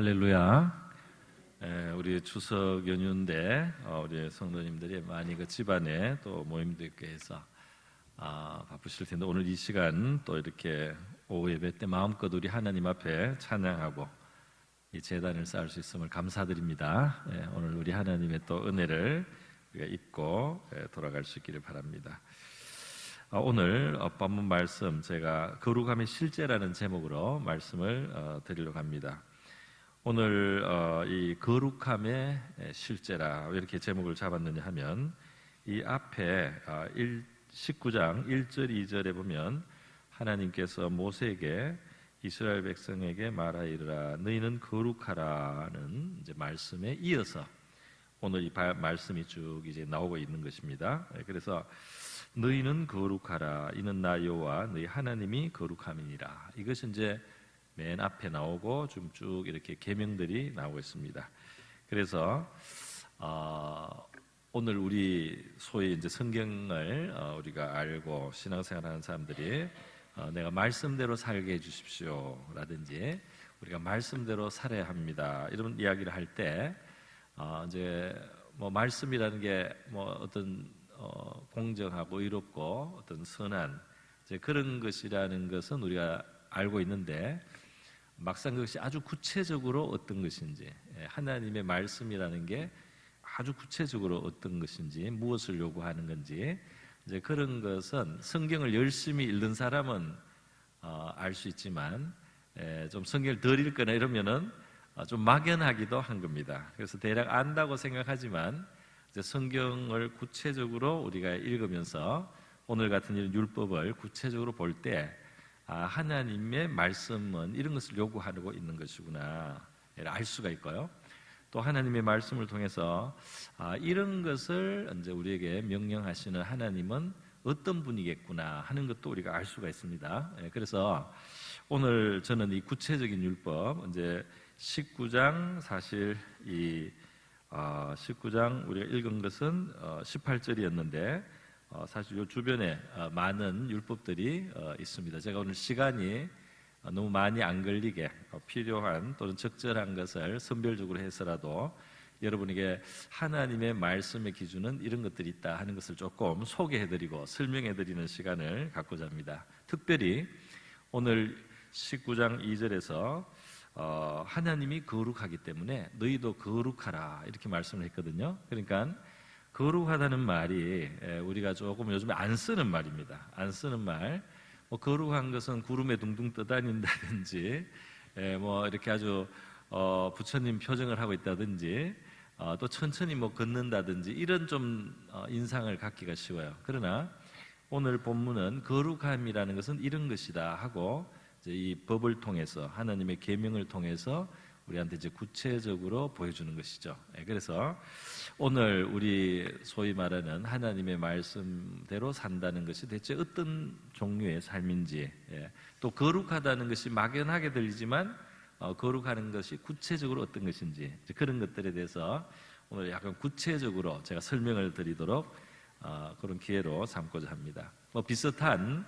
할렐루야. 우리 추석 연휴인데 우리 성도님들이 많이 그 집안에 또 모임도 있고 해서 바쁘실 텐데 오늘 이 시간 또 이렇게 오후 예배 때 마음껏 우리 하나님 앞에 찬양하고 이 제단을 쌓을 수 있음을 감사드립니다. 오늘 우리 하나님의 또 은혜를 우리가 잊고 돌아갈 수 있기를 바랍니다. 오늘 본문 말씀 제가 거룩함의 실제라는 제목으로 말씀을 드리려고 합니다. 오늘 이 거룩함의 실제라 왜 이렇게 제목을 잡았느냐 하면 이 앞에 19장 1절 2절에 보면 하나님께서 모세에게 이스라엘 백성에게 말하이르라 너희는 거룩하라는 이제 말씀에 이어서 오늘 이 말씀이 쭉 이제 나오고 있는 것입니다. 그래서 너희는 거룩하라 이는 나 여호와 너희 하나님이 거룩함이니라. 이것이 이제 맨 앞에 나오고 좀 쭉 이렇게 계명들이 나오고 있습니다. 그래서 오늘 우리 소위 이제 성경을 우리가 알고 신앙생활하는 사람들이 내가 말씀대로 살게 해주십시오라든지 우리가 말씀대로 살아야 합니다 이런 이야기를 할 때 이제 뭐 말씀이라는 게 뭐 어떤 공정하고 의롭고 어떤 선한 이제 그런 것이라는 것은 우리가 알고 있는데 막상 그것이 아주 구체적으로 어떤 것인지 하나님의 말씀이라는 게 아주 구체적으로 어떤 것인지 무엇을 요구하는 건지 이제 그런 것은 성경을 열심히 읽는 사람은 알 수 있지만 좀 성경을 덜 읽거나 이러면은 좀 막연하기도 한 겁니다. 그래서 대략 안다고 생각하지만 이제 성경을 구체적으로 우리가 읽으면서 오늘 같은 이런 율법을 구체적으로 볼 때 하나님의 말씀은 이런 것을 요구하고 있는 것이구나 알 수가 있고요. 또 하나님의 말씀을 통해서 이런 것을 이제 우리에게 명령하시는 하나님은 어떤 분이겠구나 하는 것도 우리가 알 수가 있습니다. 그래서 오늘 저는 이 구체적인 율법 이제 19장 사실 이 19장 우리가 읽은 것은 18절이었는데 사실 이 주변에 많은 율법들이 있습니다. 제가 오늘 시간이 너무 많이 안 걸리게 필요한 또는 적절한 것을 선별적으로 해서라도 여러분에게 하나님의 말씀의 기준은 이런 것들이 있다 하는 것을 조금 소개해드리고 설명해드리는 시간을 갖고자 합니다. 특별히 오늘 19장 2절에서 하나님이 거룩하기 때문에 너희도 거룩하라 이렇게 말씀을 했거든요. 그러니까 거룩하다는 말이 우리가 조금 요즘에 안 쓰는 말입니다. 안 쓰는 말. 뭐 거룩한 것은 구름에 둥둥 떠다닌다든지, 뭐 이렇게 아주 부처님 표정을 하고 있다든지, 또 천천히 뭐 걷는다든지 이런 좀 인상을 갖기가 쉬워요. 그러나 오늘 본문은 거룩함이라는 것은 이런 것이다 하고 이제 이 법을 통해서 하나님의 계명을 통해서 우리한테 이제 구체적으로 보여주는 것이죠. 그래서 오늘 우리 소위 말하는 하나님의 말씀대로 산다는 것이 대체 어떤 종류의 삶인지, 또 거룩하다는 것이 막연하게 들리지만 거룩하는 것이 구체적으로 어떤 것인지 그런 것들에 대해서 오늘 약간 구체적으로 제가 설명을 드리도록 그런 기회로 삼고자 합니다. 뭐 비슷한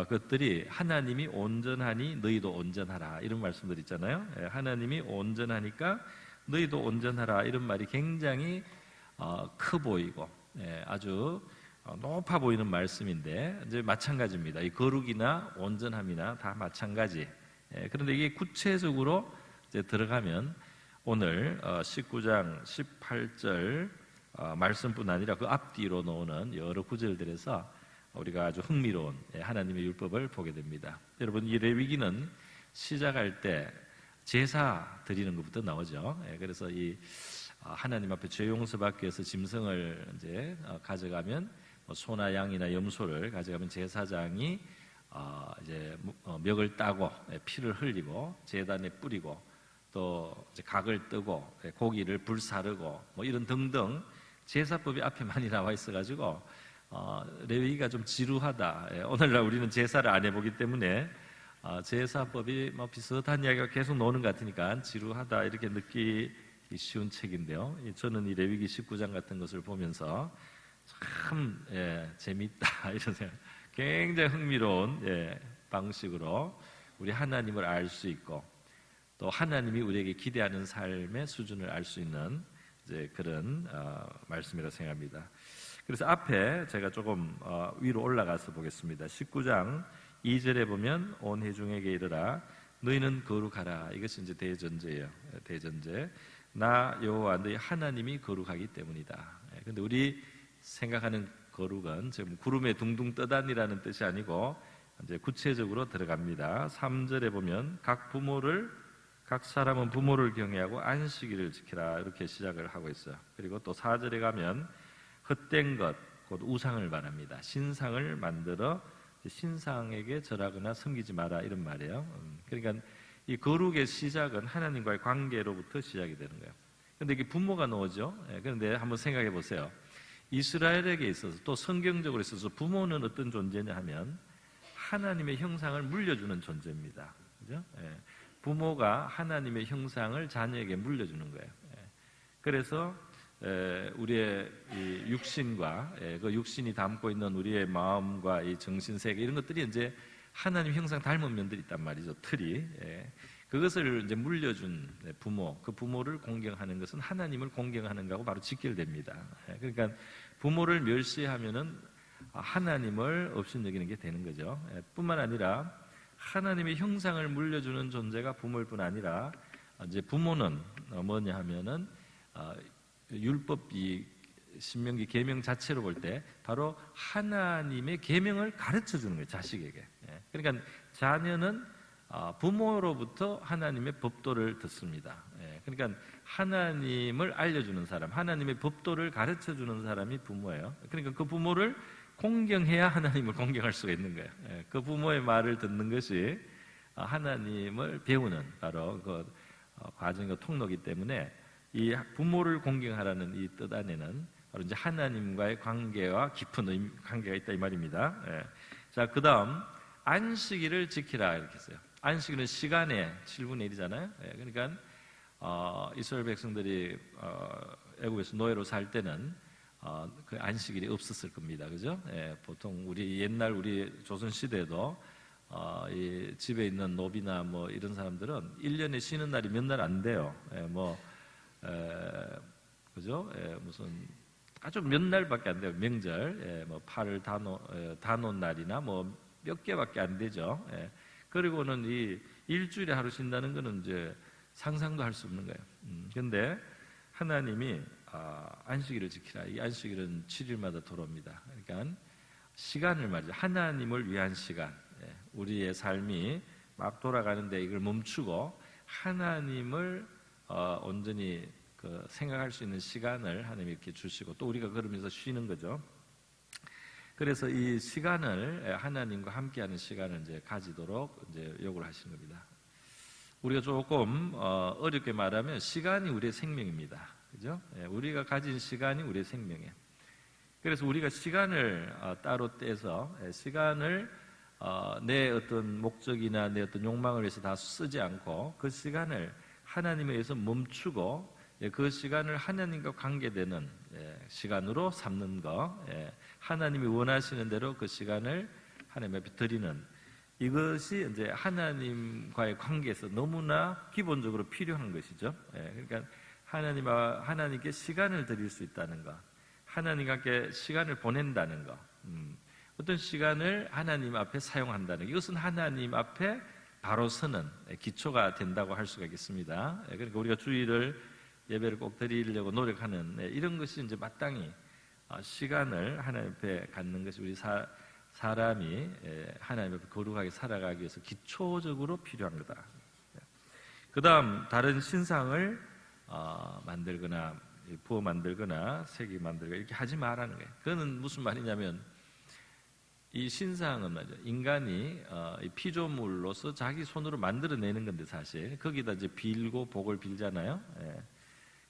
것들이 하나님이 온전하니 너희도 온전하라 이런 말씀들 있잖아요. 하나님이 온전하니까 너희도 온전하라 이런 말이 굉장히 커 보이고 아주 높아 보이는 말씀인데 이제 마찬가지입니다. 이 거룩이나 온전함이나 다 마찬가지. 그런데 이게 구체적으로 이제 들어가면 오늘 19장 18절 말씀뿐 아니라 그 앞뒤로 나오는 여러 구절들에서 우리가 아주 흥미로운 하나님의 율법을 보게 됩니다. 여러분 이 레위기는 시작할 때 제사 드리는 것부터 나오죠. 그래서 이 하나님 앞에 죄 용서받기 위해서 짐승을 이제 가져가면 소나 양이나 염소를 가져가면 제사장이 이제 멱을 따고 피를 흘리고 제단에 뿌리고 또 이제 각을 뜨고 고기를 불사르고 뭐 이런 등등 제사법이 앞에 많이 나와 있어가지고 레위기가 좀 지루하다. 오늘날 우리는 제사를 안 해보기 때문에 제사법이 뭐 비슷한 이야기가 계속 나오는 것 같으니까 지루하다 이렇게 느끼기 쉬운 책인데요. 저는 이 레위기 19장 같은 것을 보면서 참 재밌다 이런 생각, 굉장히 흥미로운 방식으로 우리 하나님을 알 수 있고 또 하나님이 우리에게 기대하는 삶의 수준을 알 수 있는 이제 그런 말씀이라고 생각합니다. 그래서 앞에 제가 조금 위로 올라가서 보겠습니다. 19장 2절에 보면 온 회중에게 이르라 너희는 거룩하라. 이것이 이제 대전제예요. 대전제. 나 여호와 너희 하나님이 거룩하기 때문이다. 그런데 우리 생각하는 거룩은 지금 구름에 둥둥 떠다니라는 뜻이 아니고 이제 구체적으로 들어갑니다. 3절에 보면 각 사람은 부모를 경외하고 안식일을 지키라 이렇게 시작을 하고 있어요. 그리고 또 4절에 가면 헛된 것, 곧 우상을 말합니다. 신상을 만들어 신상에게 절하거나 섬기지 마라 이런 말이에요. 그러니까 이 거룩의 시작은 하나님과의 관계로부터 시작이 되는 거예요. 그런데 이게 부모가 나오죠. 그런데 한번 생각해 보세요. 이스라엘에게 있어서 또 성경적으로 있어서 부모는 어떤 존재냐 하면 하나님의 형상을 물려주는 존재입니다. 그죠? 부모가 하나님의 형상을 자녀에게 물려주는 거예요. 그래서 우리의 이 육신과 그 육신이 담고 있는 우리의 마음과 이 정신 세계 이런 것들이 이제 하나님 형상 닮은 면들이 있단 말이죠. 틀이. 그것을 이제 물려준 부모, 그 부모를 공경하는 것은 하나님을 공경하는 것하고 바로 직결됩니다. 그러니까 부모를 멸시하면은 하나님을 업신여기는 게 되는 거죠. 뿐만 아니라 하나님의 형상을 물려주는 존재가 부모일 뿐 아니라 이제 부모는 뭐냐 하면은 율법 이 신명기 계명 자체로 볼 때 바로 하나님의 계명을 가르쳐 주는 거예요. 자식에게. 그러니까 자녀는 부모로부터 하나님의 법도를 듣습니다. 그러니까 하나님을 알려주는 사람, 하나님의 법도를 가르쳐 주는 사람이 부모예요. 그러니까 그 부모를 공경해야 하나님을 공경할 수가 있는 거예요. 그 부모의 말을 듣는 것이 하나님을 배우는 바로 그 과정과 통로이기 때문에 이 부모를 공경하라는 이 뜻 안에는 바로 이제 하나님과의 관계와 깊은 관계가 있다 이 말입니다. 자, 그 다음 안식일을 지키라 이렇게 했어요. 안식일은 시간의 7분의 1이잖아요. 그러니까 이스라엘 백성들이 애굽에서 노예로 살 때는 그 안식일이 없었을 겁니다. 그죠? 보통 우리 조선 시대에도 이 집에 있는 노비나 뭐 이런 사람들은 1년에 쉬는 날이 몇 날 안 돼요. 그죠? 무슨 아주 몇 날밖에 안 돼요. 명절, 뭐 팔을 다놓은 날이나 뭐 몇 개밖에 안 되죠. 그리고는 이 일주일에 하루 쉰다는 거는 이제 상상도 할 수 없는 거예요. 그런데 하나님이 안식일을 지키라. 이 안식일은 7일마다 돌아옵니다. 그러니까 시간을 말이죠. 하나님을 위한 시간. 우리의 삶이 막 돌아가는데 이걸 멈추고 하나님을 온전히 생각할 수 있는 시간을 하나님이 이렇게 주시고 또 우리가 그러면서 쉬는 거죠. 그래서 이 시간을 하나님과 함께하는 시간을 이제 가지도록 이제 요구를 하시는 겁니다. 우리가 조금 어렵게 말하면 시간이 우리의 생명입니다. 그죠? 우리가 가진 시간이 우리의 생명이에요. 그래서 우리가 시간을 따로 떼서 시간을 내 어떤 목적이나 내 어떤 욕망을 위해서 다 쓰지 않고 그 시간을 하나님에 의해서 멈추고 그 시간을 하나님과 관계되는 시간으로 삼는 것, 하나님이 원하시는 대로 그 시간을 하나님 앞에 드리는 이것이 이제 하나님과의 관계에서 너무나 기본적으로 필요한 것이죠. 그러니까 하나님께 시간을 드릴 수 있다는 것, 하나님과 함께 시간을 보낸다는 것, 어떤 시간을 하나님 앞에 사용한다는 것, 이것은 하나님 앞에 바로 서는 기초가 된다고 할 수가 있겠습니다. 그러니까 우리가 주일을 예배를 꼭 드리려고 노력하는 이런 것이 이제 마땅히 시간을 하나님 앞에 갖는 것이 우리 사람이 하나님 앞에 거룩하게 살아가기 위해서 기초적으로 필요한 거다. 그 다음 다른 신상을 만들거나 부어 만들거나 새기 만들거나 이렇게 하지 말라는 거예요. 그거는 무슨 말이냐면 이 신상은 말이죠. 인간이 피조물로서 자기 손으로 만들어내는 건데 사실 거기다 이제 빌고 복을 빌잖아요.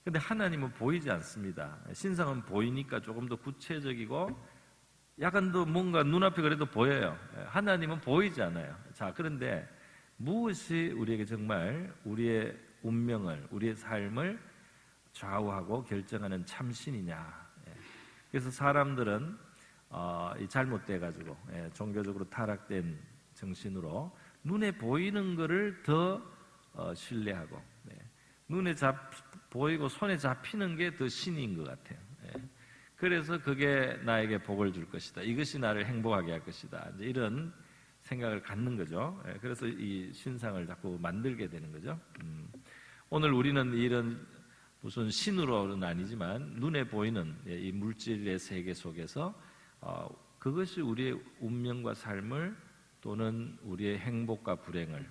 근데 하나님은 보이지 않습니다. 신상은 보이니까 조금 더 구체적이고 약간 더 뭔가 눈앞에 그래도 보여요. 하나님은 보이지 않아요. 자, 그런데 무엇이 우리에게 정말 우리의 운명을, 우리의 삶을 좌우하고 결정하는 참신이냐. 그래서 사람들은 잘못돼가지고 종교적으로 타락된 정신으로 눈에 보이는 것을 더 신뢰하고, 눈에 보이고 손에 잡히는 게 더 신인 것 같아요. 그래서 그게 나에게 복을 줄 것이다. 이것이 나를 행복하게 할 것이다. 이제 이런 생각을 갖는 거죠. 그래서 이 신상을 자꾸 만들게 되는 거죠. 오늘 우리는 이런 무슨 신으로는 아니지만 눈에 보이는 이 물질의 세계 속에서 그것이 우리의 운명과 삶을 또는 우리의 행복과 불행을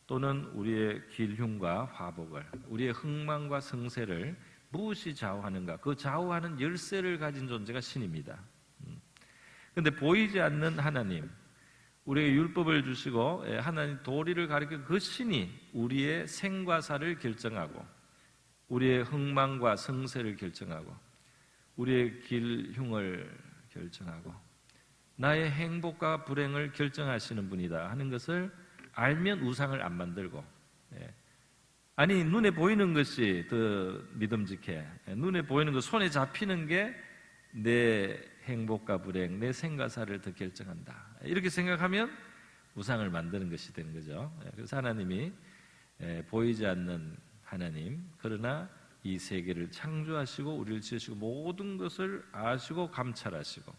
또는 우리의 길흉과 화복을 우리의 흥망과 성세를 무엇이 좌우하는가 그 좌우하는 열쇠를 가진 존재가 신입니다. 그런데 보이지 않는 하나님 우리에게 율법을 주시고 하나님 도리를 가리켜 그 신이 우리의 생과 사를 결정하고 우리의 흥망과 성세를 결정하고 우리의 길흉을 결정하고 나의 행복과 불행을 결정하시는 분이다 하는 것을 알면 우상을 안 만들고 아니 눈에 보이는 것이 더 믿음직해 눈에 보이는 것 손에 잡히는 게 내 행복과 불행 내 생과 사를 더 결정한다 이렇게 생각하면 우상을 만드는 것이 되는 거죠. 그래서 하나님이 보이지 않는 하나님 그러나 이 세계를 창조하시고 우리를 지으시고 모든 것을 아시고 감찰하시고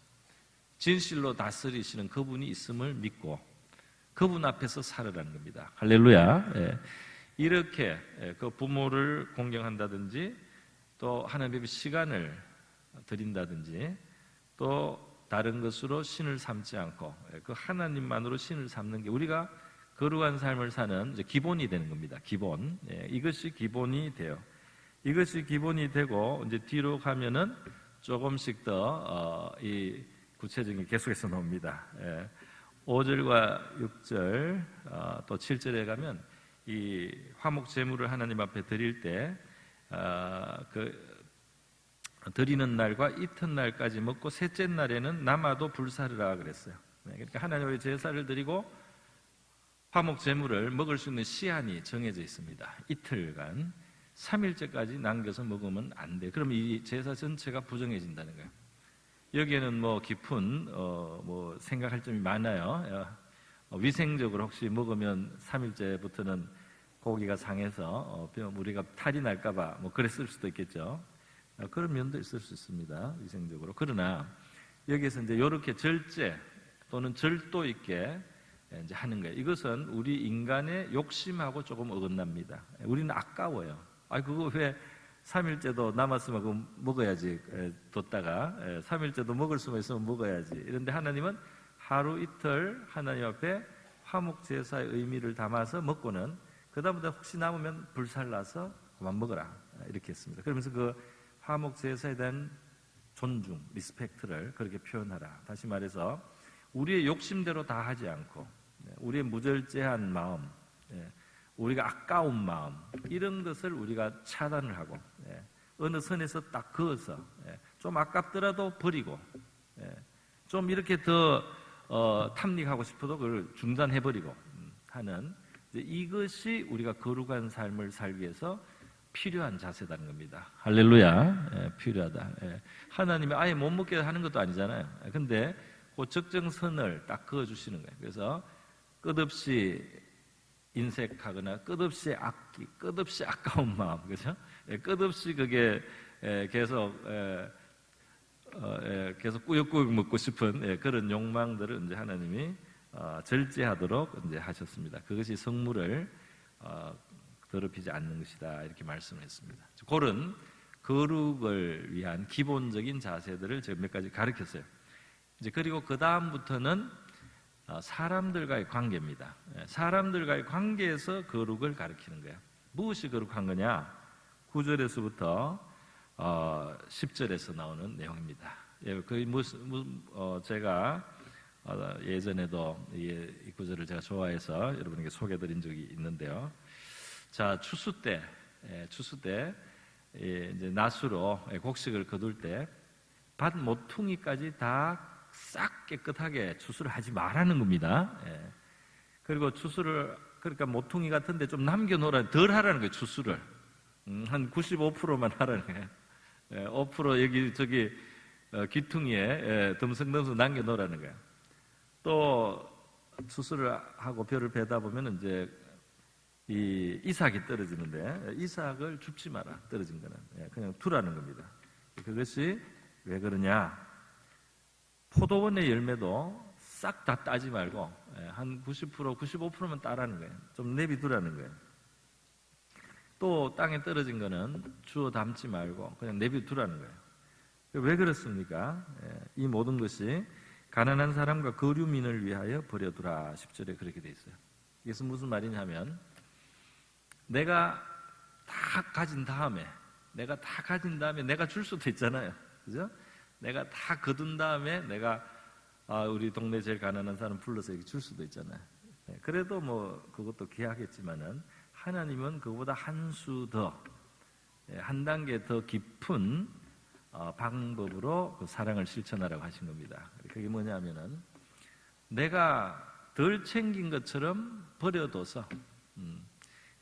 진실로 다스리시는 그분이 있음을 믿고 그분 앞에서 살으라는 겁니다. 할렐루야. 이렇게 그 부모를 공경한다든지 또 하나님의 시간을 드린다든지 또 다른 것으로 신을 삼지 않고 그 하나님만으로 신을 삼는 게 우리가 거룩한 삶을 사는 이제 기본이 되는 겁니다. 기본. 이것이 기본이 돼요. 이것이 기본이 되고 이제 뒤로 가면은 조금씩 더 이 구체적인 계속해서 나옵니다. 5절과 6절 또 7절에 가면 이 화목 제물을 하나님 앞에 드릴 때 드리는 날과 이튿날까지 먹고 셋째 날에는 남아도 불사르라 그랬어요. 그러니까 하나님의 제사를 드리고 화목 제물을 먹을 수 있는 시한이 정해져 있습니다. 이틀간 3일째까지 남겨서 먹으면 안 돼. 그러면 이 제사 전체가 부정해진다는 거예요. 여기에는 뭐 깊은 뭐 생각할 점이 많아요. 위생적으로 혹시 먹으면 3일째부터는 고기가 상해서 우리가 탈이 날까봐 뭐 그랬을 수도 있겠죠. 그런 면도 있을 수 있습니다. 위생적으로. 그러나 여기에서 이제 이렇게 절제 또는 절도 있게 이제 하는 거예요. 이것은 우리 인간의 욕심하고 조금 어긋납니다. 우리는 아까워요. 그거 왜 3일째도 남았으면 그거 먹어야지 뒀다가 3일째도 먹을 수만 있으면 먹어야지. 이런데 하나님은 하루 이틀 하나님 앞에 화목 제사의 의미를 담아서 먹고는 그 다음부터 혹시 남으면 불살라서 그만 먹어라 이렇게 했습니다. 그러면서 그 화목 제사에 대한 존중, 리스펙트를 그렇게 표현하라. 다시 말해서 우리의 욕심대로 다 하지 않고 우리의 무절제한 마음, 우리가 아까운 마음 이런 것을 우리가 차단을 하고 어느 선에서 딱 그어서 좀 아깝더라도 버리고 좀 이렇게 더 탐닉하고 싶어도 그걸 중단해버리고 하는 이것이 우리가 거룩한 삶을 살기 위해서 필요한 자세라는 겁니다. 할렐루야. 필요하다. 하나님이 아예 못 먹게 하는 것도 아니잖아요. 근데 그 적정선을 딱 그어주시는 거예요. 그래서 끝없이 인색하거나 끝없이 아끼, 끝없이 아까운 마음, 그죠? 끝없이 그게 계속 꾸역꾸역 먹고 싶은 그런 욕망들을 이제 하나님이 절제하도록 이제 하셨습니다. 그것이 성물을 더럽히지 않는 것이다 이렇게 말씀을 했습니다. 그런 거룩을 위한 기본적인 자세들을 제가 몇 가지 가르쳤어요. 이제 그리고 그 다음부터는 사람들과의 관계입니다. 사람들과의 관계에서 거룩을 가르치는 거예요. 무엇이 거룩한 거냐? 9절에서부터 10절에서 나오는 내용입니다. 제가 예전에도 이 구절을 제가 좋아해서 여러분에게 소개해드린 적이 있는데요. 자, 추수 때 이제 낫으로 곡식을 거둘 때 밭 모퉁이까지 다 싹 깨끗하게 추수를 하지 말라는 겁니다. 그리고 추수를 그러니까 모퉁이 같은데 좀 남겨놓으라 덜 하라는 거예요. 추수를 한 95%만 하라는 거예요. 5% 여기 저기 귀퉁이에 덤성덤성 남겨놓으라는 거예요. 또 추수를 하고 벼를 베다 보면 이제 이 이삭이 떨어지는데 이삭을 줍지 마라. 떨어진 거는 그냥 두라는 겁니다. 그것이 왜 그러냐? 포도원의 열매도 싹 다 따지 말고 한 90%, 95%만 따라는 거예요. 좀 내비두라는 거예요. 또 땅에 떨어진 거는 주워 담지 말고 그냥 내비두라는 거예요. 왜 그렇습니까? 이 모든 것이 가난한 사람과 거류민을 위하여 버려두라. 10절에 그렇게 돼 있어요. 이것은 무슨 말이냐면 내가 다 가진 다음에 내가 줄 수도 있잖아요. 그죠? 내가 다 거둔 다음에 내가 우리 동네 제일 가난한 사람 불러서 이렇게 줄 수도 있잖아요. 그래도 뭐 그것도 귀하겠지만은 하나님은 그보다 한 수 더, 한 단계 더 깊은 방법으로 그 사랑을 실천하라고 하신 겁니다. 그게 뭐냐면은 내가 덜 챙긴 것처럼 버려둬서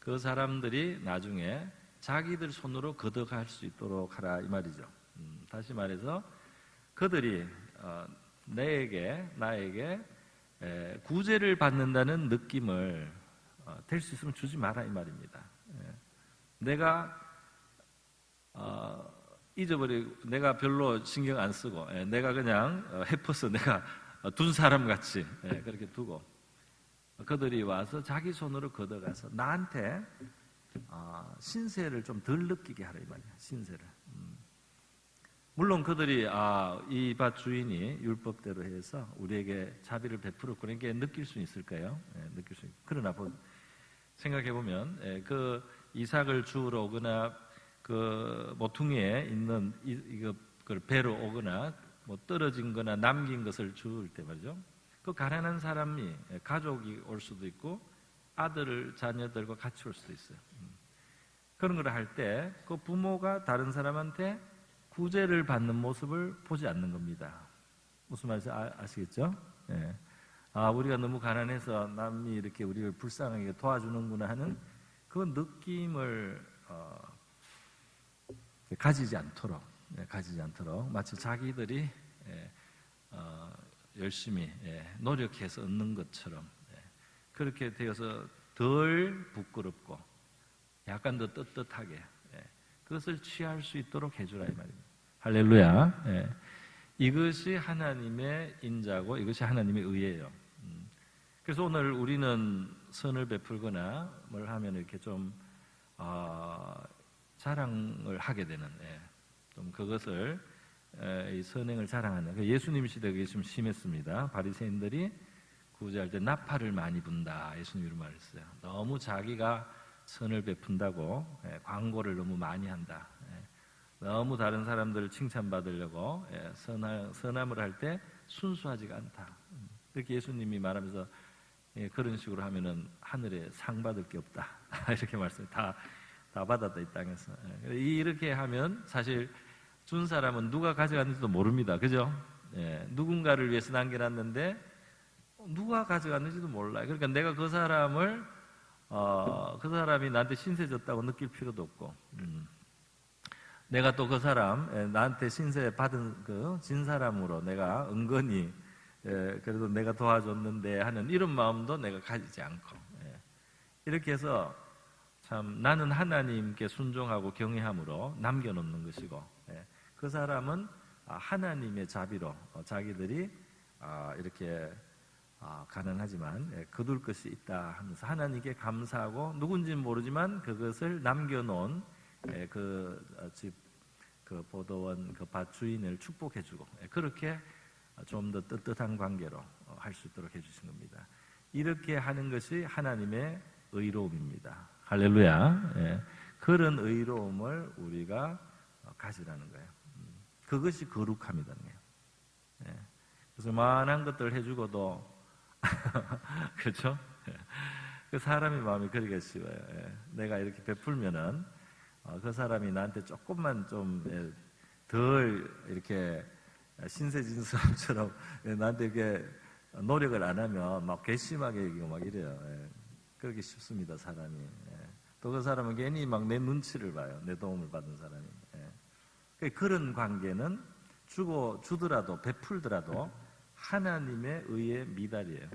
그 사람들이 나중에 자기들 손으로 걷어갈 수 있도록 하라 이 말이죠. 다시 말해서 그들이 나에게 구제를 받는다는 느낌을 될 수 있으면 주지 마라 이 말입니다. 내가 잊어버리고 내가 별로 신경 안 쓰고 내가 그냥 해퍼서 내가 둔 사람 같이 그렇게 두고 그들이 와서 자기 손으로 걷어가서 나한테 신세를 좀 덜 느끼게 하라 이 말이야. 신세를. 물론 그들이 이 밭 주인이 율법대로 해서 우리에게 자비를 베풀었구나 이게 느낄 수 있을까요? 느낄 수 있고 그러나 생각해 보면 그 이삭을 주우러 오거나 그 모퉁이에 있는 그걸 배로 오거나 뭐 떨어진거나 남긴 것을 주울 때 말이죠. 그 가난한 사람이 가족이 올 수도 있고 아들을 자녀들과 같이 올 수도 있어요. 그런 걸 할 때 그 부모가 다른 사람한테 구제를 받는 모습을 보지 않는 겁니다. 무슨 말인지 아시겠죠? 예. 우리가 너무 가난해서 남이 이렇게 우리를 불쌍하게 도와주는구나 하는 그 느낌을 가지지 않도록 마치 자기들이 열심히 노력해서 얻는 것처럼 그렇게 되어서 덜 부끄럽고 약간 더 떳떳하게 그것을 취할 수 있도록 해주라 이 말입니다. 할렐루야. 이것이 하나님의 인자고 이것이 하나님의 의예요. 그래서 오늘 우리는 선을 베풀거나 뭘 하면 이렇게 좀 자랑을 하게 되는 좀 그것을 이 선행을 자랑하는 예수님 시대에 그게 좀 심했습니다. 바리새인들이 구제할 때 나팔을 많이 분다 예수님이 말했어요. 너무 자기가 선을 베푼다고 광고를 너무 많이 한다. 너무 다른 사람들을 칭찬받으려고 선함을 할 때 순수하지가 않다. 그렇게 예수님이 말하면서 그런 식으로 하면은 하늘에 상 받을 게 없다. 이렇게 말씀해. 다 받았다 이 땅에서. 이렇게 하면 사실 준 사람은 누가 가져갔는지도 모릅니다. 그죠? 누군가를 위해서 남겨놨는데 누가 가져갔는지도 몰라요. 그러니까 내가 그 사람을 그 사람이 나한테 신세 졌다고 느낄 필요도 없고 내가 또 그 사람 나한테 신세 받은 그 진 사람으로 내가 은근히 그래도 내가 도와줬는데 하는 이런 마음도 내가 가지지 않고 이렇게 해서 참 나는 하나님께 순종하고 경외함으로 남겨놓는 것이고 그 사람은 하나님의 자비로 자기들이 이렇게 가난하지만 거둘 것이 있다 하면서 하나님께 감사하고 누군지는 모르지만 그것을 남겨놓은 그 보도원 그 밭 주인을 축복해주고 그렇게 좀 더 떳떳한 관계로 할 수 있도록 해주신 겁니다. 이렇게 하는 것이 하나님의 의로움입니다. 할렐루야. 그런 의로움을 우리가 가지라는 거예요. 그것이 거룩함이라는 거예요. 그래서 많은 것들을 해주고도 그렇죠? 그 사람의 마음이 그러기가 쉬워요. 내가 이렇게 베풀면은 그 사람이 나한테 조금만 좀 덜 이렇게 신세진 사람처럼 나한테 이렇게 노력을 안 하면 막 괘씸하게 얘기고 막 이래요. 그러기 쉽습니다, 사람이. 또 그 사람은 괜히 막 내 눈치를 봐요. 내 도움을 받은 사람이. 그런 관계는 주더라도 베풀더라도 하나님의 의에 미달이에요.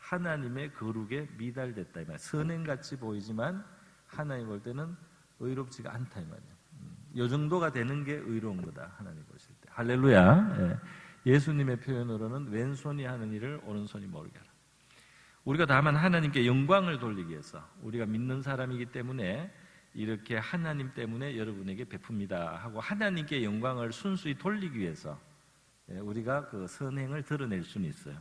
하나님의 거룩에 미달됐다 이 말이에요. 선행같이 보이지만 하나님 볼 때는 의롭지가 않다 이 말이에요. 이 정도가 되는 게 의로운 거다 하나님 보실 때. 할렐루야. 예수님의 표현으로는 왼손이 하는 일을 오른손이 모르게 하라. 우리가 다만 하나님께 영광을 돌리기 위해서 우리가 믿는 사람이기 때문에 이렇게 하나님 때문에 여러분에게 베풉니다 하고 하나님께 영광을 순수히 돌리기 위해서 우리가 그 선행을 드러낼 수는 있어요.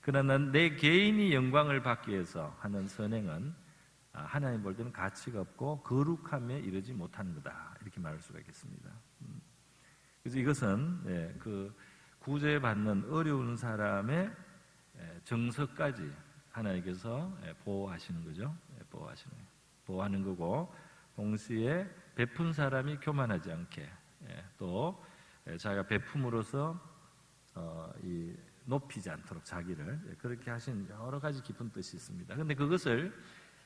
그러나 내 개인이 영광을 받기 위해서 하는 선행은 하나님 볼 때는 가치가 없고 거룩함에 이르지 못하는 거다 이렇게 말할 수가 있겠습니다. 그래서 이것은 그 구제받는 어려운 사람의 정서까지 하나님께서 보호하시는 거죠. 보호하는 거고 동시에 베푼 사람이 교만하지 않게 또 자기가 베품으로써 높이지 않도록 자기를 그렇게 하신 여러 가지 깊은 뜻이 있습니다. 그런데 그것을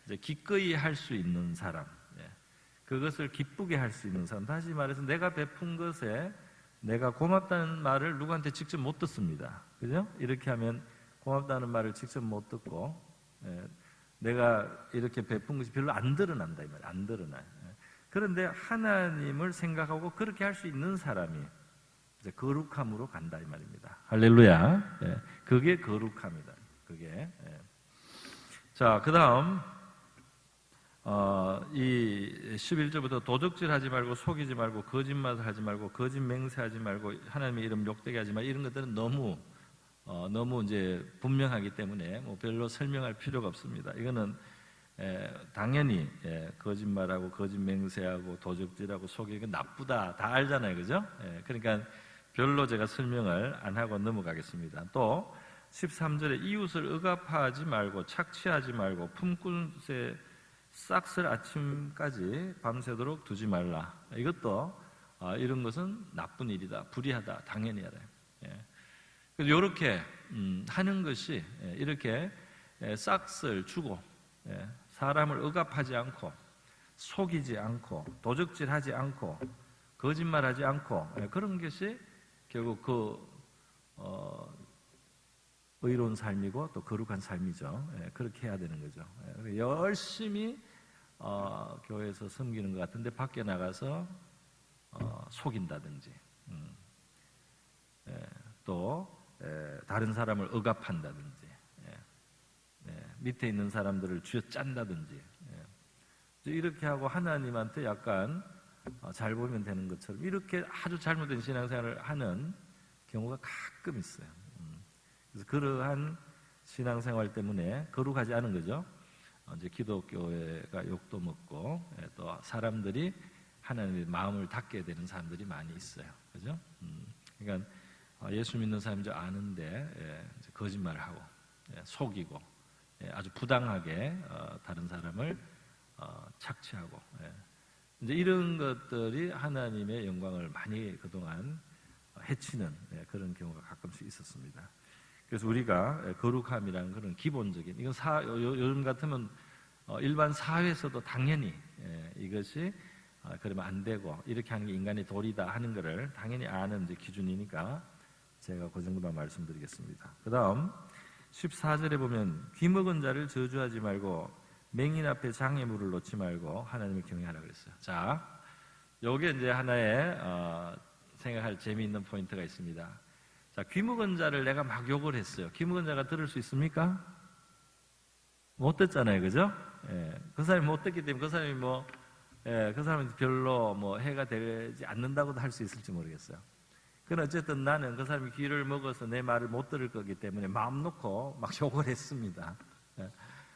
이제 기꺼이 할 수 있는 사람, 그것을 기쁘게 할 수 있는 사람, 다시 말해서 내가 베푼 것에 내가 고맙다는 말을 누구한테 직접 못 듣습니다. 그죠? 이렇게 하면 고맙다는 말을 직접 못 듣고 내가 이렇게 베푼 것이 별로 안 드러난다 이 말이에요. 안 드러나요. 그런데 하나님을 생각하고 그렇게 할 수 있는 사람이 이제 거룩함으로 간다 이 말입니다. 할렐루야. 그게 거룩함이다. 그게. 자, 그다음 이 11절부터 도적질하지 말고 속이지 말고 거짓말하지 말고 거짓 맹세하지 말고 하나님의 이름 욕되게 하지 말 이런 것들은 너무 이제 분명하기 때문에 뭐 별로 설명할 필요가 없습니다. 이거는 당연히 거짓말하고 거짓 맹세하고 도적질하고 속이고 나쁘다 다 알잖아요, 그죠? 그러니까 별로 제가 설명을 안 하고 넘어가겠습니다. 또 13절에 이웃을 억압하지 말고 착취하지 말고 품꾼의 싹쓸 아침까지 밤새도록 두지 말라. 이것도 이런 것은 나쁜 일이다, 불의하다, 당연히 알아요. 그래서 이렇게 하는 것이 이렇게 싹쓸 주고 사람을 억압하지 않고 속이지 않고 도적질하지 않고 거짓말하지 않고 그런 것이 결국 의로운 삶이고 또 거룩한 삶이죠. 그렇게 해야 되는 거죠. 열심히 교회에서 섬기는 것 같은데 밖에 나가서 속인다든지 또 다른 사람을 억압한다든지 밑에 있는 사람들을 쥐어짠다든지 이렇게 하고 하나님한테 약간 잘 보면 되는 것처럼 이렇게 아주 잘못된 신앙생활을 하는 경우가 가끔 있어요. 그래서 그러한 신앙생활 때문에 거룩하지 않은 거죠. 이제 기독교회가 욕도 먹고 또 사람들이 하나님의 마음을 닫게 되는 사람들이 많이 있어요. 그죠? 그러니까 예수 믿는 사람인 아는데 거짓말을 하고 속이고 아주 부당하게 다른 사람을 착취하고 이제 이런 것들이 하나님의 영광을 많이 그동안 해치는 그런 경우가 가끔씩 있었습니다. 그래서 우리가 거룩함이라는 그런 기본적인 이건 요즘 같으면 일반 사회에서도 당연히 이것이 그러면 안 되고 이렇게 하는 게 인간의 도리다 하는 것을 당연히 아는 이제 기준이니까 제가 그 정도만 말씀드리겠습니다. 그 다음 14절에 보면 귀먹은 자를 저주하지 말고 맹인 앞에 장애물을 놓지 말고 하나님을 경외하라 그랬어요. 자, 요게 이제 하나의 생각할 재미있는 포인트가 있습니다. 자, 귀먹은 자를 내가 막 욕을 했어요. 귀먹은 자가 들을 수 있습니까? 못 듣잖아요, 그죠? 그 사람이 못 듣기 때문에 그 사람이 그 사람은 별로 해가 되지 않는다고도 할 수 있을지 모르겠어요. 그러나 어쨌든 나는 그 사람이 귀를 먹어서 내 말을 못 들을 거기 때문에 마음 놓고 막 욕을 했습니다.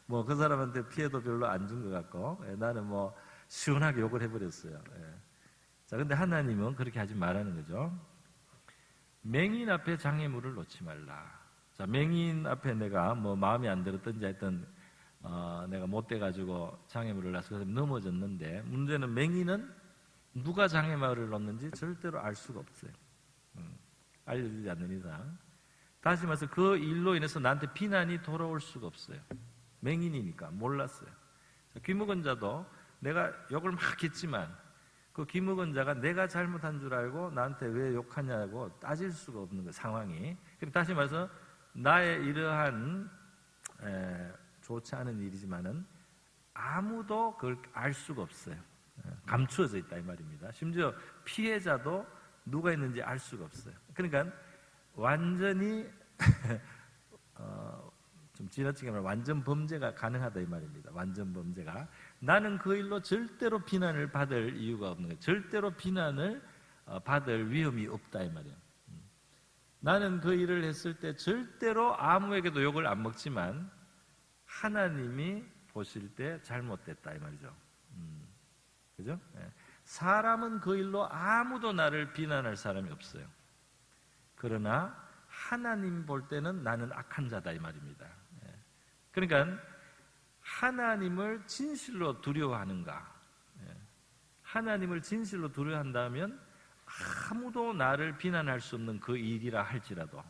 그 사람한테 피해도 별로 안 준 것 같고, 나는 시원하게 욕을 해버렸어요. 자, 근데 하나님은 그렇게 하지 말라는 거죠. 맹인 앞에 장애물을 놓지 말라. 자, 맹인 앞에 내가 마음에 안 들었든지 하여튼, 내가 못돼가지고 장애물을 놔서 넘어졌는데, 문제는 맹인은 누가 장애물을 놓는지 절대로 알 수가 없어요. 알려주지 않는 이상. 다시 말해서 그 일로 인해서 나한테 비난이 돌아올 수가 없어요. 맹인이니까 몰랐어요. 귀묵은 자도 내가 욕을 막 했지만 그 귀묵은 자가 내가 잘못한 줄 알고 나한테 왜 욕하냐고 따질 수가 없는 거 상황이. 다시 말해서 나의 이러한 좋지 않은 일이지만은 아무도 그걸 알 수가 없어요. 감추어져 있다 이 말입니다. 심지어 피해자도 누가 있는지 알 수가 없어요. 그러니까 완전히 좀 지나치게 말하면 완전 범죄가 가능하다 이 말입니다. 완전 범죄가. 나는 그 일로 절대로 비난을 받을 이유가 없는 거예요. 절대로 비난을 받을 위험이 없다 이 말이에요. 나는 그 일을 했을 때 절대로 아무에게도 욕을 안 먹지만 하나님이 보실 때 잘못됐다 이 말이죠. 그죠? 사람은 그 일로 아무도 나를 비난할 사람이 없어요. 그러나 하나님 볼 때는 나는 악한 자다 이 말입니다. 그러니까 하나님을 진실로 두려워하는가? 하나님을 진실로 두려워한다면 아무도 나를 비난할 수 없는 그 일이라 할지라도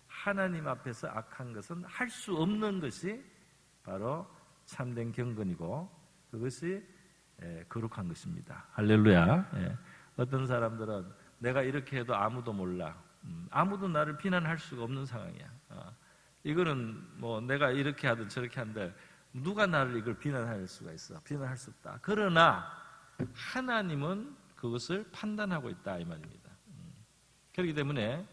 하나님 앞에서 악한 것은 할 수 없는 것이 바로 참된 경건이고 그것이 거룩한 것입니다. 할렐루야. 어떤 사람들은 내가 이렇게 해도 아무도 몰라. 아무도 나를 비난할 수가 없는 상황이야. 이거는 뭐 내가 이렇게 하든 저렇게 한들 누가 나를 이걸 비난할 수가 있어? 비난할 수 없다. 그러나 하나님은 그것을 판단하고 있다 이 말입니다. 그렇기 때문에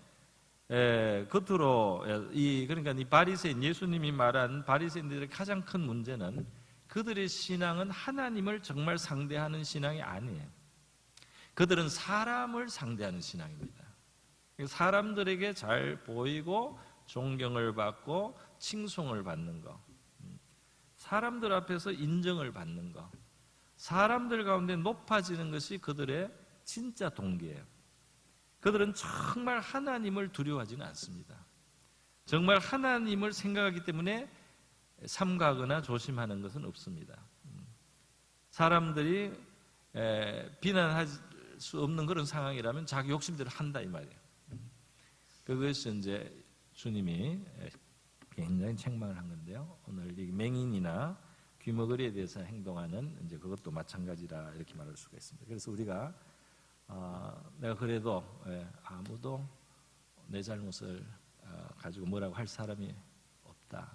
겉으로 그러니까 이 바리새인 예수님이 말한 바리새인들의 가장 큰 문제는 그들의 신앙은 하나님을 정말 상대하는 신앙이 아니에요. 그들은 사람을 상대하는 신앙입니다. 사람들에게 잘 보이고 존경을 받고 칭송을 받는 것, 사람들 앞에서 인정을 받는 것, 사람들 가운데 높아지는 것이 그들의 진짜 동기예요. 그들은 정말 하나님을 두려워하지는 않습니다. 정말 하나님을 생각하기 때문에 삼가하거나 조심하는 것은 없습니다. 사람들이 비난할 수 없는 그런 상황이라면 자기 욕심대로 한다 이 말이에요. 그것이 이제 주님이 굉장히 책망을 한 건데요. 오늘 이 맹인이나 귀머거리에 대해서 행동하는 이제 그것도 마찬가지라 이렇게 말할 수가 있습니다. 그래서 우리가 내가 그래도 아무도 내 잘못을 가지고 뭐라고 할 사람이 없다.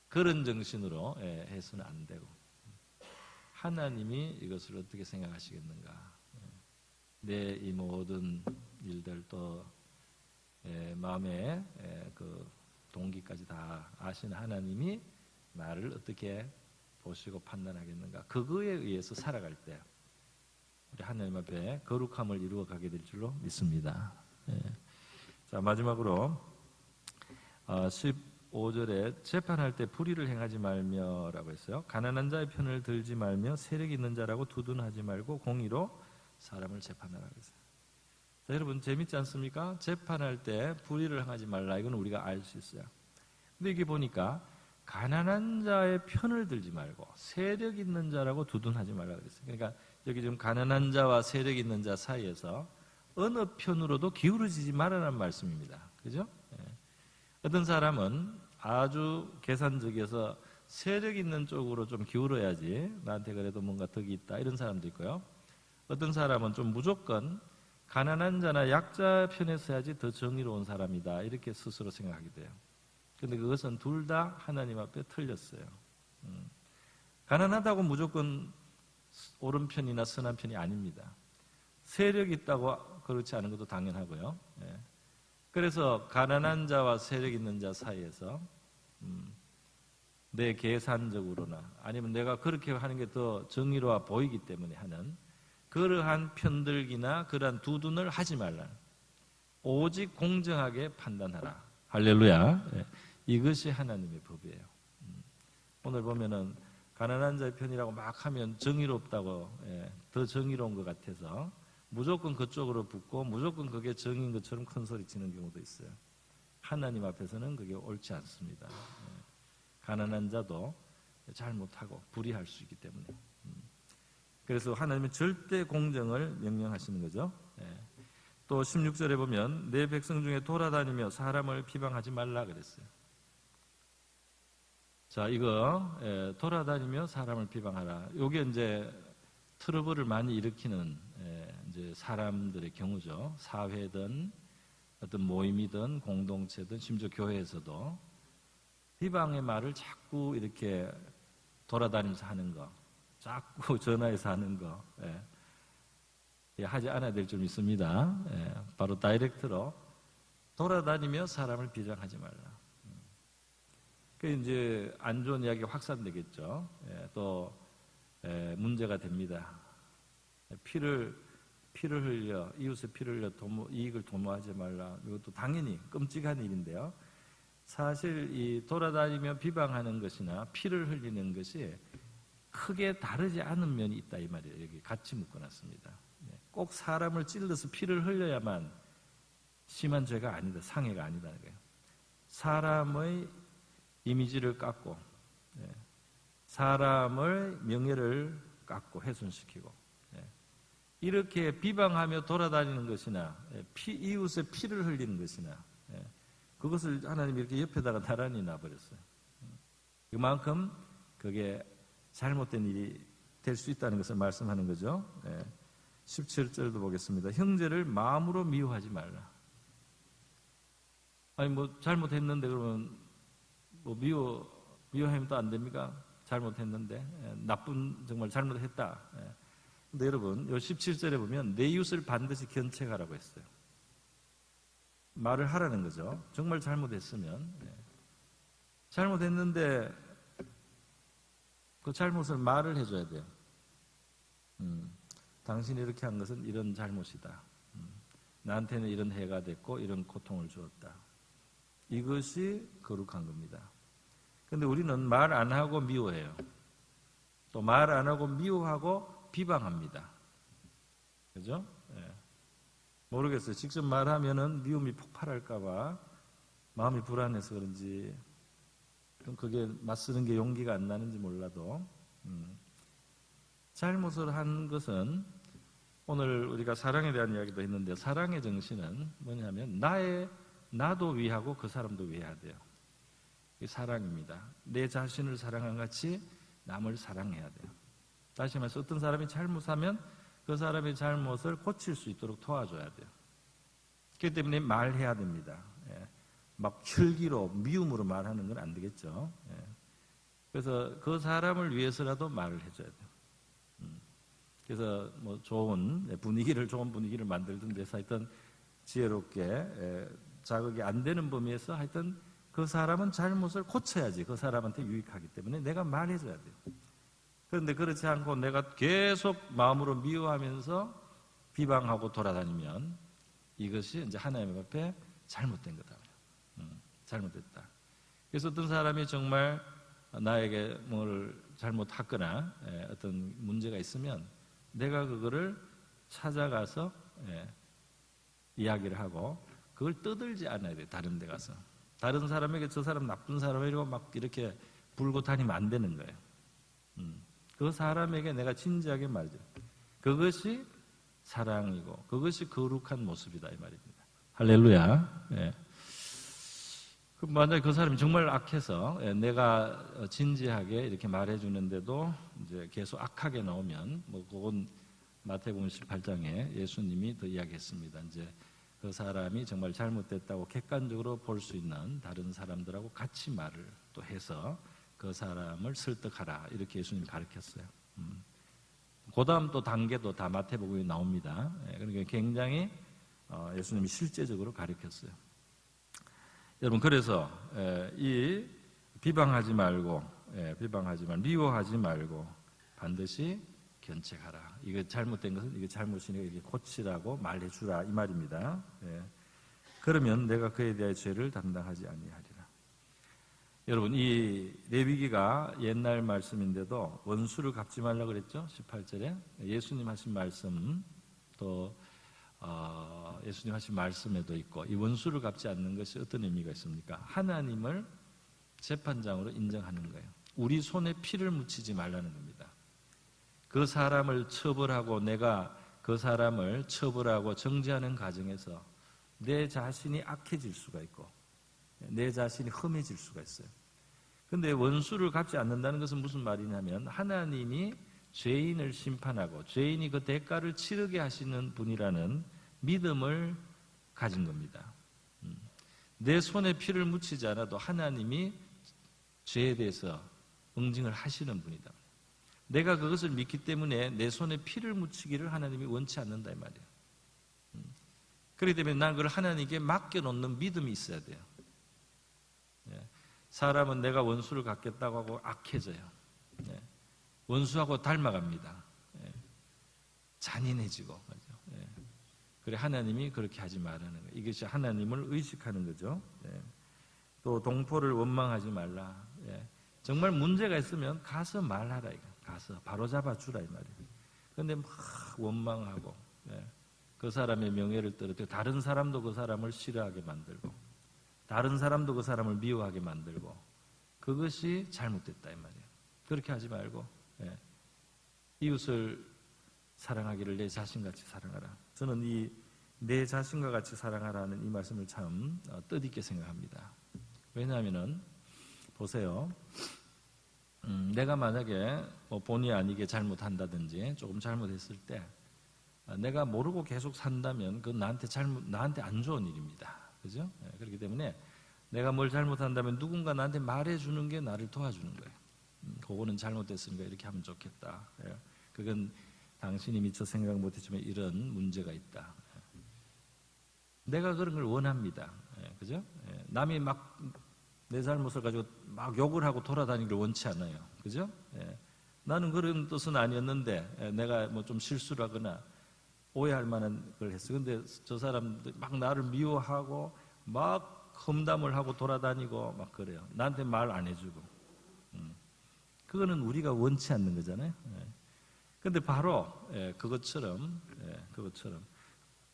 그런 정신으로 해서는 안 되고 하나님이 이것을 어떻게 생각하시겠는가. 내 이 모든 일들 또 마음의 그 동기까지 다 아시는 하나님이 나를 어떻게 보시고 판단하겠는가. 그거에 의해서 살아갈 때 우리 하나님 앞에 거룩함을 이루어가게 될 줄로 믿습니다. 자, 마지막으로 15절에 재판할 때 불의를 행하지 말며라고 했어요. 가난한 자의 편을 들지 말며 세력 있는 자라고 두둔하지 말고 공의로 사람을 재판하라고 했어요. 자, 여러분 재밌지 않습니까? 재판할 때 불의를 행하지 말라. 이건 우리가 알 수 있어요. 근데 이게 보니까 가난한 자의 편을 들지 말고 세력 있는 자라고 두둔하지 말라 그랬어요. 그러니까 여기 지금 가난한 자와 세력 있는 자 사이에서 어느 편으로도 기울어지지 말라는 말씀입니다. 그죠? 어떤 사람은 아주 계산적이어서 세력 있는 쪽으로 좀 기울어야지 나한테 그래도 뭔가 덕이 있다 이런 사람도 있고요. 어떤 사람은 좀 무조건 가난한 자나 약자 편에 서야지 더 정의로운 사람이다 이렇게 스스로 생각하게 돼요. 그런데 그것은 둘 다 하나님 앞에 틀렸어요. 가난하다고 무조건 옳은 편이나 선한 편이 아닙니다. 세력이 있다고 그렇지 않은 것도 당연하고요. 그래서 가난한 자와 세력 있는 자 사이에서 내 계산적으로나 아니면 내가 그렇게 하는 게 더 정의로워 보이기 때문에 하는 그러한 편들기나 그러한 두둔을 하지 말라. 오직 공정하게 판단하라. 할렐루야. 이것이 하나님의 법이에요. 오늘 보면은 가난한 자의 편이라고 막 하면 정의롭다고 더 정의로운 것 같아서 무조건 그쪽으로 붙고 무조건 그게 정의인 것처럼 큰 소리 치는 경우도 있어요. 하나님 앞에서는 그게 옳지 않습니다. 가난한 자도 잘못하고 불의할 수 있기 때문에. 그래서 하나님은 절대 공정을 명령하시는 거죠. 또 16절에 보면 내 백성 중에 돌아다니며 사람을 비방하지 말라 그랬어요. 자, 이거 돌아다니며 사람을 비방하라. 이게 이제 트러블을 많이 일으키는 이제 사람들의 경우죠. 사회든 어떤 모임이든 공동체든 심지어 교회에서도 비방의 말을 자꾸 이렇게 돌아다니면서 하는 거, 자꾸 전화해서 하는 거, 하지 않아야 될 줄 믿습니다. 바로 다이렉트로 돌아다니며 사람을 비방하지 말라. 그 이제 안 좋은 이야기가 확산되겠죠. 또 문제가 됩니다. 피를 흘려, 이웃의 피를 흘려 이익을 도모하지 말라. 이것도 당연히 끔찍한 일인데요. 사실 이 돌아다니며 비방하는 것이나 피를 흘리는 것이 크게 다르지 않은 면이 있다 이 말이에요. 여기 같이 묶어놨습니다. 꼭 사람을 찔러서 피를 흘려야만 심한 죄가 아니다, 상해가 아니다는 거예요. 사람의 이미지를 깎고, 사람의 명예를 깎고 훼손시키고, 이렇게 비방하며 돌아다니는 것이나 이웃의 피를 흘리는 것이나 그것을 하나님이 이렇게 옆에다가 나란히 놔버렸어요. 그만큼 그게 잘못된 일이 될 수 있다는 것을 말씀하는 거죠. 17절도 보겠습니다. 형제를 마음으로 미워하지 말라. 아니 뭐 잘못했는데 그러면 뭐 미워하면 또 안 됩니까? 잘못했는데 정말 잘못했다. 근데 여러분 요 17절에 보면 내 이웃을 반드시 견책하라고 했어요. 말을 하라는 거죠. 정말 잘못했으면 잘못했는데 그 잘못을 말을 해줘야 돼요. 당신이 이렇게 한 것은 이런 잘못이다. 나한테는 이런 해가 됐고 이런 고통을 주었다. 이것이 거룩한 겁니다. 근데 우리는 말 안 하고 미워해요. 또 말 안 하고 미워하고 비방합니다. 그죠? 모르겠어요. 직접 말하면은 미움이 폭발할까봐 마음이 불안해서 그런지 좀 그게 맞서는 게 용기가 안 나는지 몰라도 잘못을 한 것은 오늘 우리가 사랑에 대한 이야기도 했는데 사랑의 정신은 뭐냐면 나도 위하고 그 사람도 위해야 돼요. 이게 사랑입니다. 내 자신을 사랑한 같이 남을 사랑해야 돼요. 다시 말해서 어떤 사람이 잘못하면 그 사람의 잘못을 고칠 수 있도록 도와줘야 돼요. 그렇기 때문에 말해야 됩니다. 막 혈기로 미움으로 말하는 건 안 되겠죠. 그래서 그 사람을 위해서라도 말을 해줘야 돼요. 그래서 뭐 좋은 분위기를 만들던 데서 하여튼 지혜롭게 자극이 안 되는 범위에서 하여튼 그 사람은 잘못을 고쳐야지 그 사람한테 유익하기 때문에 내가 말해줘야 돼요. 그런데 그렇지 않고 내가 계속 마음으로 미워하면서 비방하고 돌아다니면 이것이 이제 하나님 앞에 잘못된 거다. 잘못됐다. 그래서 어떤 사람이 정말 나에게 뭘 잘못했거나 어떤 문제가 있으면 내가 그거를 찾아가서 이야기를 하고 그걸 떠들지 않아야 돼. 다른 데 가서 다른 사람에게 저 사람 나쁜 사람이라고 막 이렇게 불고 다니면 안 되는 거예요. 그 사람에게 내가 진지하게 말해줘. 그것이 사랑이고 그것이 거룩한 모습이다 이 말입니다. 할렐루야. 만약에 그 사람이 정말 악해서 내가 진지하게 이렇게 말해주는데도 이제 계속 악하게 나오면 뭐 그건 마태복음 18장에 예수님이 더 이야기했습니다. 이제 그 사람이 정말 잘못됐다고 객관적으로 볼 수 있는 다른 사람들하고 같이 말을 또 해서 그 사람을 설득하라 이렇게 예수님이 가르쳤어요. 그 다음 또 단계도 다 마태복음에 나옵니다. 그러니까 굉장히 예수님이 실제적으로 가르쳤어요. 여러분 그래서 이 비방하지 말고 미워하지 말고 반드시 견책하라. 이거 잘못된 것은 이게 잘못이니까 이게 고치라고 말해주라 이 말입니다. 그러면 내가 그에 대해 죄를 담당하지 아니하리라. 여러분 이 레위기가 옛날 말씀인데도 원수를 갚지 말라 그랬죠. 18절에 예수님 하신 말씀 또 예수님 하신 말씀에도 있고 이 원수를 갚지 않는 것이 어떤 의미가 있습니까? 하나님을 재판장으로 인정하는 거예요. 우리 손에 피를 묻히지 말라는 겁니다. 그 사람을 처벌하고 내가 그 사람을 처벌하고 정죄하는 과정에서 내 자신이 악해질 수가 있고 내 자신이 험해질 수가 있어요. 그런데 원수를 갚지 않는다는 것은 무슨 말이냐면 하나님이 죄인을 심판하고 죄인이 그 대가를 치르게 하시는 분이라는 믿음을 가진 겁니다. 내 손에 피를 묻히지 않아도 하나님이 죄에 대해서 응징을 하시는 분이다. 내가 그것을 믿기 때문에 내 손에 피를 묻히기를 하나님이 원치 않는다 이 말이에요. 그렇기 때문에 난 그걸 하나님께 맡겨놓는 믿음이 있어야 돼요. 사람은 내가 원수를 갖겠다고 하고 악해져요. 원수하고 닮아갑니다. 잔인해지고. 그래 하나님이 그렇게 하지 말라는 거예요. 이것이 하나님을 의식하는 거죠. 또 동포를 원망하지 말라. 정말 문제가 있으면 가서 말하라. 가서 바로 잡아주라 이 말이에요. 그런데 막 원망하고 그 사람의 명예를 떨어뜨리고 다른 사람도 그 사람을 싫어하게 만들고 다른 사람도 그 사람을 미워하게 만들고 그것이 잘못됐다 이 말이에요. 그렇게 하지 말고 이웃을 사랑하기를 내 자신같이 사랑하라. 저는 이 내 자신과 같이 사랑하라는 이 말씀을 참 뜻있게 생각합니다. 왜냐하면은 보세요. 내가 만약에 본의 아니게 잘못한다든지 조금 잘못했을 때 내가 모르고 계속 산다면 그건 나한테 안 좋은 일입니다. 그죠? 그렇기 때문에 내가 뭘 잘못한다면 누군가 나한테 말해주는 게 나를 도와주는 거예요. 그거는 잘못됐으니까 이렇게 하면 좋겠다. 그건 당신이 미처 생각 못했지만 이런 문제가 있다. 내가 그런 걸 원합니다. 그죠? 남이 막 내 잘못을 가지고 막 욕을 하고 돌아다니기를 원치 않아요. 그죠? 나는 그런 뜻은 아니었는데 내가 뭐 좀 실수를 하거나 오해할 만한 걸 했어. 근데 저 사람들 막 나를 미워하고 막 험담을 하고 돌아다니고 막 그래요. 나한테 말 안 해주고. 그거는 우리가 원치 않는 거잖아요. 근데 바로 그것처럼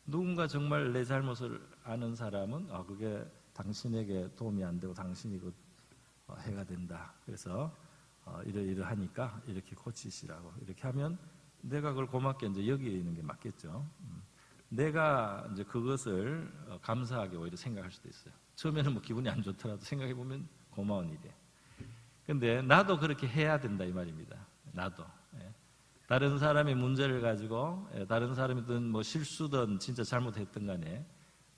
누군가 정말 내 잘못을 아는 사람은 그게 당신에게 도움이 안 되고 당신이 그 해가 된다. 그래서 이러하니까 이렇게 고치시라고 이렇게 하면 내가 그걸 고맙게 이제 여기는 게 맞겠죠. 내가 이제 그것을 감사하게 오히려 생각할 수도 있어요. 처음에는 뭐 기분이 안 좋더라도 생각해 보면 고마운 일이에요. 근데 나도 그렇게 해야 된다 이 말입니다. 나도. 다른 사람의 문제를 가지고 다른 사람이든 뭐 실수든 진짜 잘못했던 간에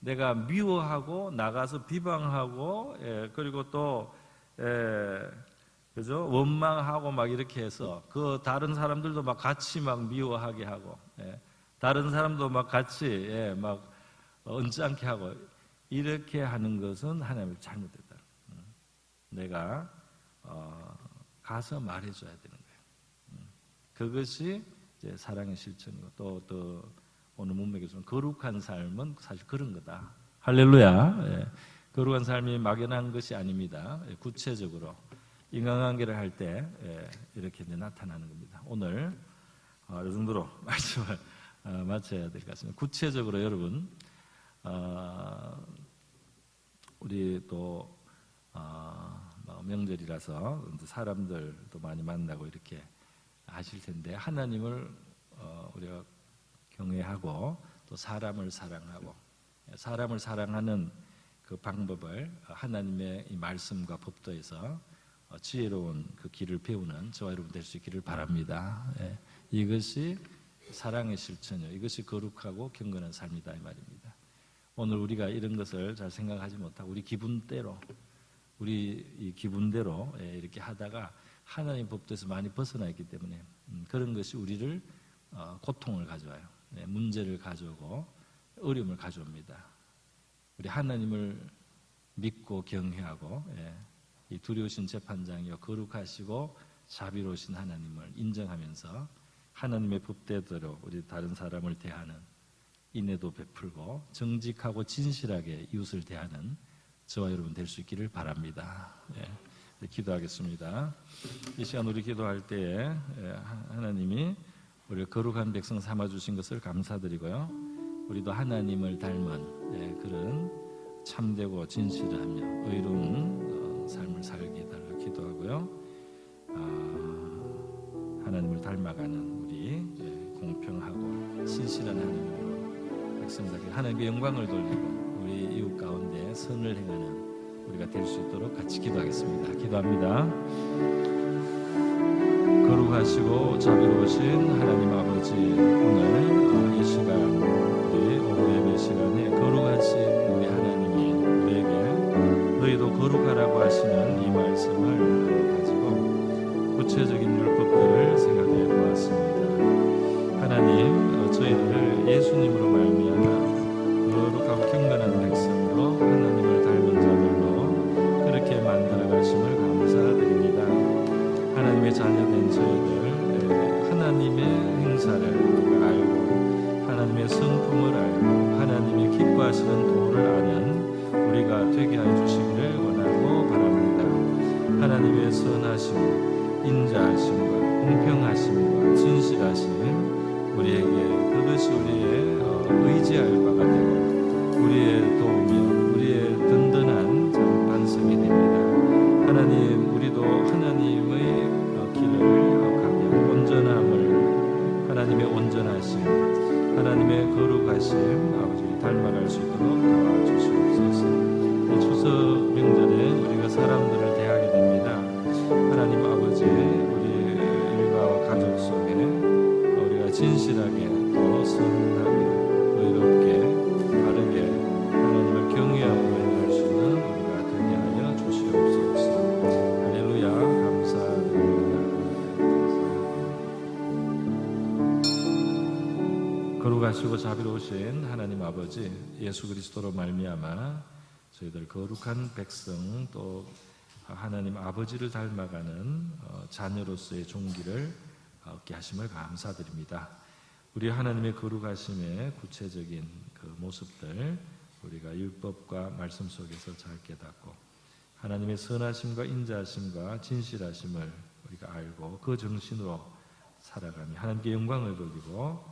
내가 미워하고 나가서 비방하고 그리고 또 그죠? 원망하고 막 이렇게 해서 그 다른 사람들도 막 같이 막 미워하게 하고 다른 사람도 막 같이 막 언짢게 하고 이렇게 하는 것은 하나님의 잘못됐다. 내가 가서 말해줘야 되는 거예요. 그것이 이제 사랑의 실천이고 또 오늘 문맥에서는 거룩한 삶은 사실 그런 거다. 할렐루야. 거룩한 삶이 막연한 것이 아닙니다. 구체적으로 인간관계를 할 때 이렇게 이제 나타나는 겁니다. 오늘 이 정도로 말씀을 마쳐야 될 것 같습니다. 구체적으로 여러분 우리 또 명절이라서 사람들도 많이 만나고 이렇게 하실 텐데 하나님을 우리가 경외하고 또 사람을 사랑하고 사람을 사랑하는 그 방법을 하나님의 이 말씀과 법도에서 지혜로운 그 길을 배우는 저와 여러분 될 수 있기를 바랍니다. 이것이 사랑의 실천이요. 이것이 거룩하고 경건한 삶이다 이 말입니다. 오늘 우리가 이런 것을 잘 생각하지 못하고 우리 기분대로 이 기분대로 이렇게 하다가 하나님 법도에서 많이 벗어나 있기 때문에 그런 것이 우리를 고통을 가져와요. 문제를 가져오고 어려움을 가져옵니다. 우리 하나님을 믿고 경외하고 이 두려우신 재판장이요 거룩하시고 자비로우신 하나님을 인정하면서 하나님의 법대로 우리 다른 사람을 대하는 인애도 베풀고 정직하고 진실하게 이웃을 대하는 저와 여러분 될 수 있기를 바랍니다. 기도하겠습니다. 이 시간 우리 기도할 때에 하나님이 우리를 거룩한 백성 삼아주신 것을 감사드리고요. 우리도 하나님을 닮은 그런 참되고 진실하며 의로운 삶을 살게 해달라 기도하고요. 하나님을 닮아가는 우리 공평하고 신실한 하나님으로 백성들에게 하나님의 영광을 돌리고 우리 이웃 가운데 선을 행하는 우리가 될 수 있도록 같이 기도하겠습니다. 기도합니다. 거룩하시고 자비로우신 하나님 아버지, 오늘 이 시간 우리 오후 예배 시간에 거룩하신 우리 하나님이 우리에게 너희도 거룩하라고 하시는 이 말씀을 하나님, 저희를 예수님으로 말미암아 거룩하고 경건한 백성으로 하나님을 닮은 자들로 그렇게 만들어 가심을 감사드립니다. 하나님의 자녀된 저희들, 하나님의 행사를 우리가 알고 하나님의 성품을 알고 하나님의 기뻐하시는 도를 아는 우리가 되게 하여 주시기를 원하고 바랍니다. 하나님의 선하심, 인자하심과 공평하심과 진실하심, 우리에게 그것이 우리의 의지할 바가 되고 우리의 도우며 우리의 든든한 반석이 됩니다. 하나님, 우리도 하나님의 길을 가며 온전함을, 하나님의 온전하심, 하나님의 거룩하심 아버지 닮아갈 수 있도록 도와주시옵소서. 이 추석 명절에 우리가 사람들을 대하게 됩니다. 하나님 아버지, 우리 일가와 가족 속에 우리가 진실하게 또 선하게 의롭게 바르게 하나님을 경외하고 행할 수 있는 우리가 되게 하여 주시옵소서. 할렐루야. 감사드립니다. 거룩하시고 자비로우신 하나님 아버지, 예수 그리스도로 말미암아 저희들 거룩한 백성 또 하나님 아버지를 닮아가는 자녀로서의 종기를 얻게 하심을 감사드립니다. 우리 하나님의 거룩하심의 구체적인 그 모습들 우리가 율법과 말씀 속에서 잘 깨닫고 하나님의 선하심과 인자하심과 진실하심을 우리가 알고 그 정신으로 살아가며 하나님께 영광을 돌리고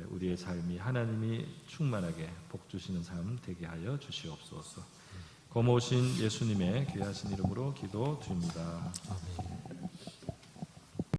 우리의 삶이 하나님이 충만하게 복 주시는 삶 되게 하여 주시옵소서. 고모신 예수님의 귀하신 이름으로 기도드립니다. 아멘.